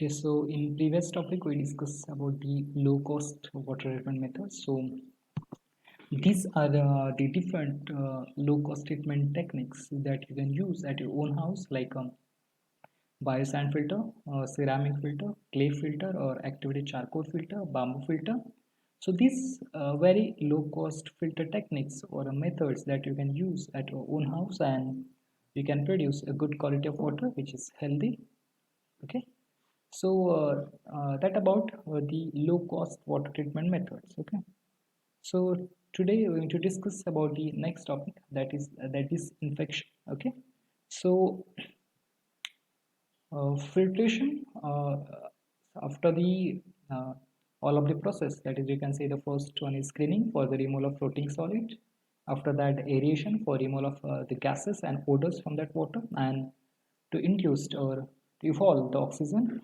Okay, so in previous topic we discussed about the low cost water treatment methods. So these are the different low cost treatment techniques that you can use at your own house, like biosand filter, ceramic filter, clay filter, or activated charcoal filter, bamboo filter. So these very low cost filter techniques or methods that you can use at your own house, and you can produce a good quality of water which is healthy. Okay, so that about the low cost water treatment methods. Okay, so today we're going to discuss about the next topic, that is infection. Okay, so filtration after the all of the process, that is, you can say the first one is screening for the removal of floating solid. After that, aeration for removal of the gases and odors from that water, and to induce or to evolve the oxygen.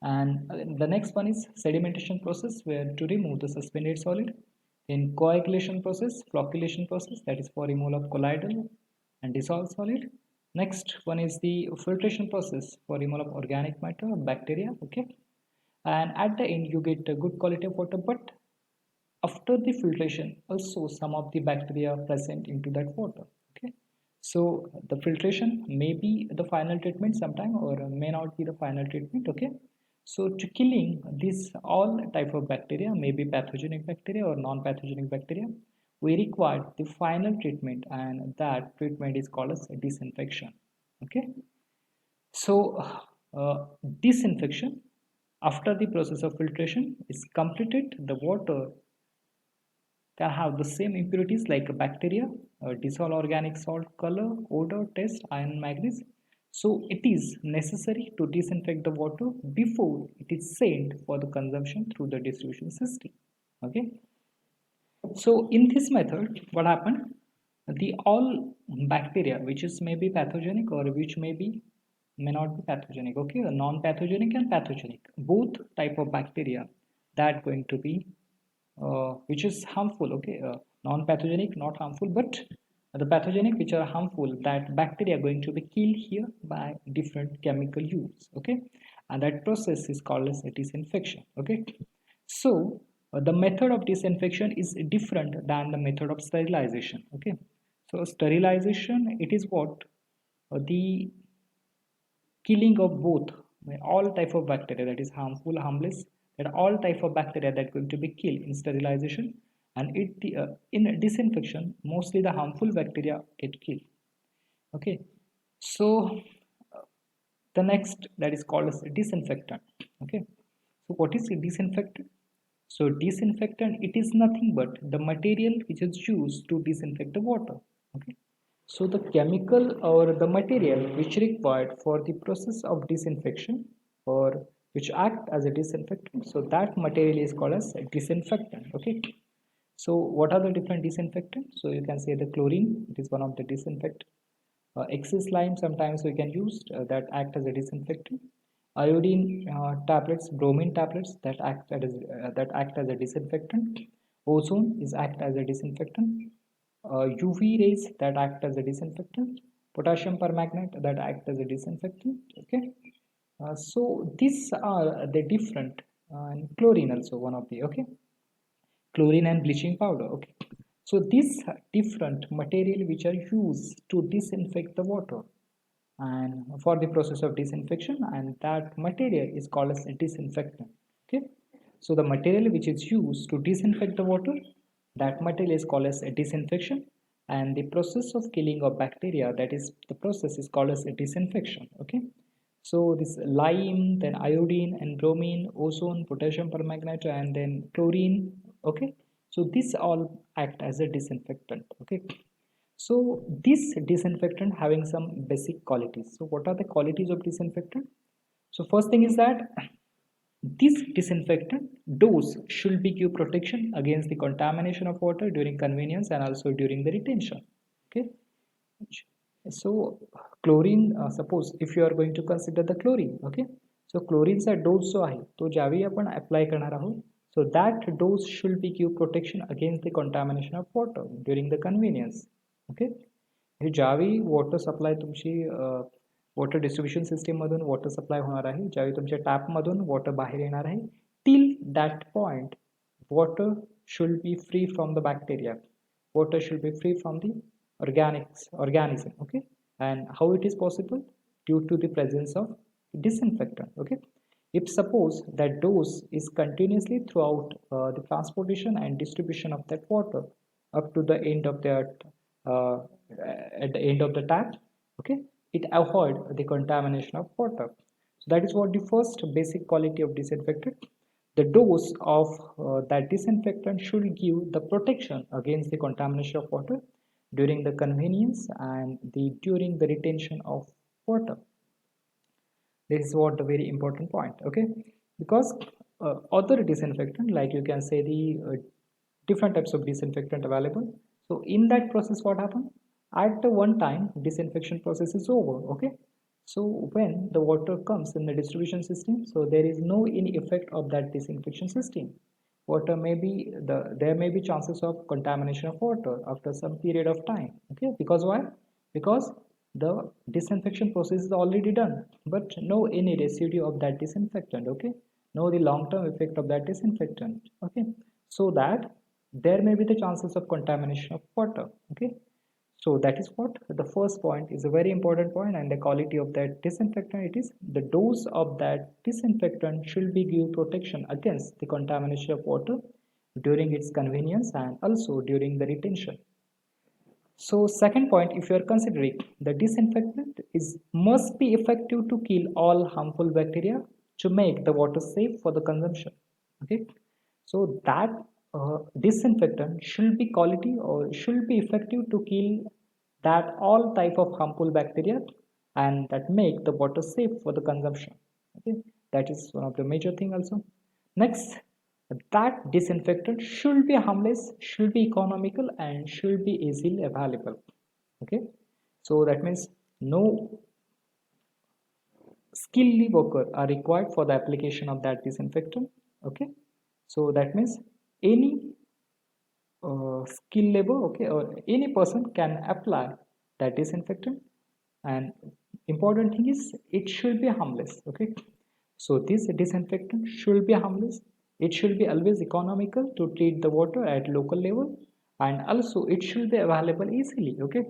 And the next one is sedimentation process, where to remove the suspended solid. In coagulation process, flocculation process, that is for removal of colloidal and dissolved solid. Next one is the filtration process for removal of organic matter, bacteria. Okay, and at the end you get a good quality of water, but after the filtration also some of the bacteria present into that water. Okay, so the filtration may be the final treatment sometime, or may not be the final treatment. Okay, so to killing this all type of bacteria, maybe pathogenic bacteria or non-pathogenic bacteria, we require the final treatment, and that treatment is called as disinfection. Okay, so disinfection after the process of filtration is completed, the water can have the same impurities like bacteria, dissolved organic salt, color, odor, taste, iron, manganese. So it is necessary to disinfect the water before it is sent for the consumption through the distribution system. Okay. So in this method, what happened? The all bacteria which is maybe pathogenic or which may not be pathogenic. Okay, non-pathogenic and pathogenic, both type of bacteria that going to be which is harmful. Okay, non-pathogenic not harmful, but the pathogenic which are harmful, that bacteria are going to be killed here by different chemical use. Okay, and that process is called as disinfection. Okay, so the method of disinfection is different than the method of sterilization. Okay, so sterilization, it is what the killing of both, all type of bacteria that is harmful, harmless, that all type of bacteria that going to be killed in sterilization. And in disinfection, mostly the harmful bacteria get killed. Okay, so the next, that is called as disinfectant. Okay, so what is a disinfectant? So disinfectant, it is nothing but the material which is used to disinfect the water. Okay, so the chemical or the material which required for the process of disinfection, or which act as a disinfectant, so that material is called as a disinfectant. Okay, so what are the different disinfectants? So you can say the chlorine, it is one of the disinfectant. Excess lime sometimes we can use, that act as a disinfectant. Iodine tablets, bromine tablets, that act as a disinfectant. Ozone is act as a disinfectant. UV rays that act as a disinfectant. Potassium permanganate that act as a disinfectant. Okay, so these are the different, and chlorine also one of the. Okay, chlorine and bleaching powder. Okay, so these different material which are used to disinfect the water and for the process of disinfection, and that material is called as a disinfectant. Okay, so the material which is used to disinfect the water, that material is called as a disinfection, and the process of killing of bacteria, that is the process, is called as a disinfection. Okay, so this lime, then iodine and bromine, ozone, potassium permanganate, and then chlorine. Okay, so these all act as a disinfectant. Okay, so this disinfectant having some basic qualities. So what are the qualities of disinfectant? So first thing is that this disinfectant dose should be give protection against the contamination of water during convenience and also during the retention. Okay, so chlorine, suppose if you are going to consider the chlorine. Okay, so chlorineचा डोस जो आहे तो ज्यावेळी आपण apply करणार आहोत, so that dose should be give protection against the contamination of water during the convenience. Okay, हे ज्यावेळी water supply तुमची water distribution system मधून वॉटर सप्लाय होणार आहे, ज्यावेळी तुमच्या टॅपमधून वॉटर बाहेर येणार आहे, till that point water should be free from the bacteria, water should be free from the organism, okay. And how it is possible? Due to the presence of disinfectant, okay. If suppose that dose is continuously throughout the transportation and distribution of that water up to the end of that at the end of the tap, okay, it avoid the contamination of water. So that is what the first basic quality of disinfectant. The dose of that disinfectant should give the protection against the contamination of water during the convenience and during the retention of water. This is what the very important point, okay. Because other disinfectant, like you can say the different types of disinfectant available. So in that process, what happened? At the one time, disinfection process is over, okay. So when the water comes in the distribution system, so there is no any effect of that disinfection system. Water may be there may be chances of contamination of water after some period of time, okay. Because why? Because the disinfection process is already done, but no any residue of that disinfectant, okay. No the long-term effect of that disinfectant, okay. So that there may be the chances of contamination of water, okay. So that is what the first point is a very important point, and the quality of that disinfectant, it is the dose of that disinfectant should be give protection against the contamination of water during its convenience and also during the retention. So second point, if you are considering the disinfectant is must be effective to kill all harmful bacteria to make the water safe for the consumption, okay. So that disinfectant should be quality or should be effective to kill that all type of harmful bacteria and that make the water safe for the consumption, okay. That is one of the major thing also. Next, that disinfectant should be harmless, should be economical, and should be easily available, okay. So that means no skilled worker are required for the application of that disinfectant, okay. So that means any skill labor, okay, or any person can apply that disinfectant, and important thing is it should be harmless, okay. So this disinfectant should be harmless, it should be always economical to treat the water at local level, and also it should be available easily, okay.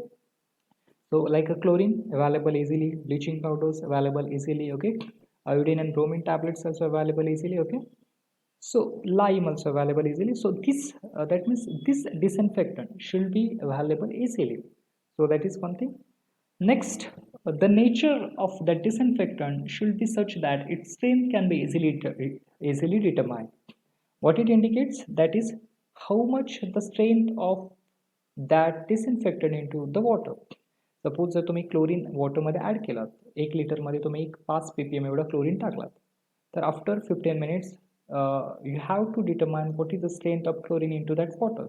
So like a chlorine available easily, bleaching powders available easily, okay. Iodine and bromine tablets also available easily, okay. So lime also available easily. So this that means this disinfectant should be available easily. So that is one thing. Next, the nature of the disinfectant should be such that its strength can be easily determined. What it indicates, that is how much the strength of that disinfectant into the water. Suppose जर तुम्ही chlorine वॉटरमध्ये add केलात, 1 लिटरमध्ये तुम्ही एक 5 ppm एवढा chlorine टाकलात, तर after 15 minutes you have to determine what is the strength of chlorine into that water.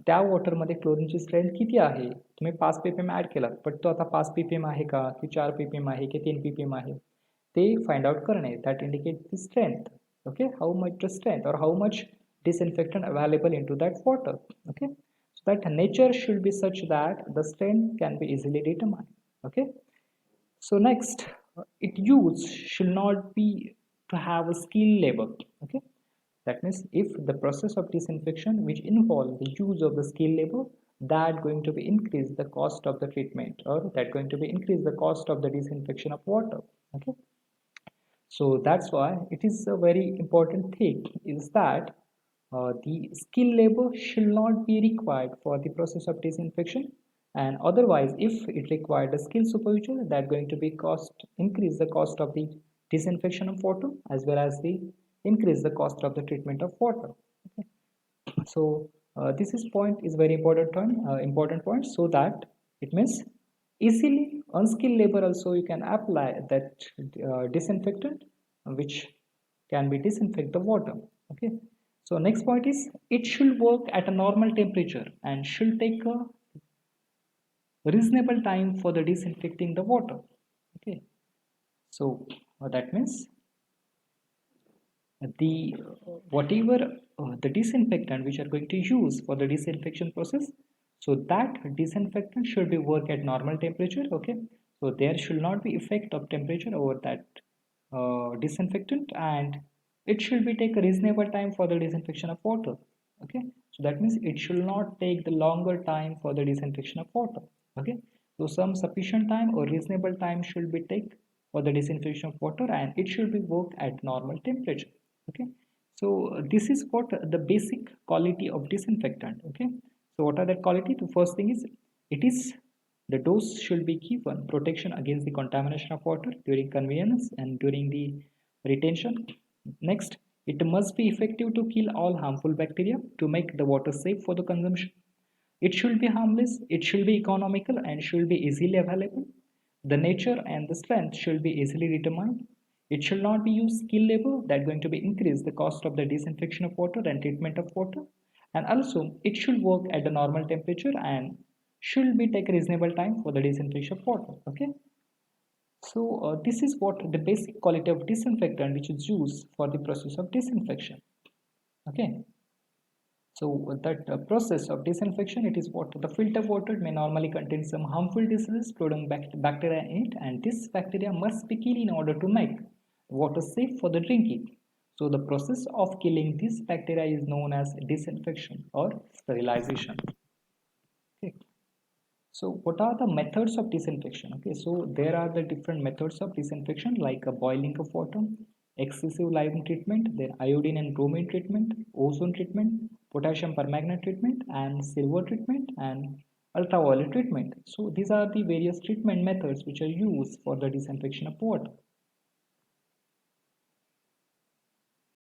त्या वॉटरमध्ये क्लोरीनची strength किती आहे, तुम्ही 5 ppm ॲड केलात, पण तो आता 5 ppm आहे का, की 4 ppm आहे, की 3 ppm आहे, ते फाइंड आउट करणे. That indicate the strength, okay, how much the strength or how much disinfectant available into that water, okay. So that nature should be such that the strength can be easily determined, okay. So next, it use should not be to have a skilled labor, okay. That means if the process of disinfection which involve the use of the skilled labor, that going to be increase the cost of the treatment, or that going to be increase the cost of the disinfection of water, okay. So that's why it is a very important thing is that the skilled labor should not be required for the process of disinfection, and otherwise if it required a skilled supervisor, that going to be cost increase the cost of the disinfection of water as well as the increase the cost of the treatment of water, okay. So this is point is very important point, so that it means easily unskilled labor also you can apply that disinfectant which can be disinfect the water, okay. So next point is it should work at a normal temperature and should take a reasonable time for the disinfecting the water, okay. So that means the whatever the disinfectant which are going to use for the disinfection process, so that disinfectant should be work at normal temperature, okay. So there should not be effect of temperature over that disinfectant, and it should be take a reasonable time for the disinfection of water. Okay, so that means it should not take the longer time for the disinfection of water. Okay, so some sufficient time or reasonable time should be take for the disinfection of water, and it should be work at normal temperature. Okay, so this is what the basic quality of disinfectant. Okay, so what are that quality? The first thing is it is the dose should be given protection against the contamination of water during conveyance and during the retention. Next, it must be effective to kill all harmful bacteria to make the water safe for the consumption. It should be harmless, it should be economical, and should be easily available. The nature and the strength should be easily determined. It should not be used skilled labor that going to be increase the cost of the disinfection of water and treatment of water. And also it should work at the normal temperature and should be take reasonable time for the disinfection of water. Okay. So this is what the basic quality of disinfectant which is used for the process of disinfection. Okay. So that process of disinfection, it is what the filter water may normally contain some harmful diseases, including bacteria in it, and this bacteria must be killed in order to make water safe for the drinking. So the process of killing this bacteria is known as disinfection or sterilization. Okay. So what are the methods of disinfection? Okay, so there are the different methods of disinfection like a boiling of water, excessive lime treatment, then iodine and bromine treatment, ozone treatment, potassium permanganate treatment, and silver treatment, and ultraviolet treatment. So these are the various treatment methods which are used for the disinfection of water.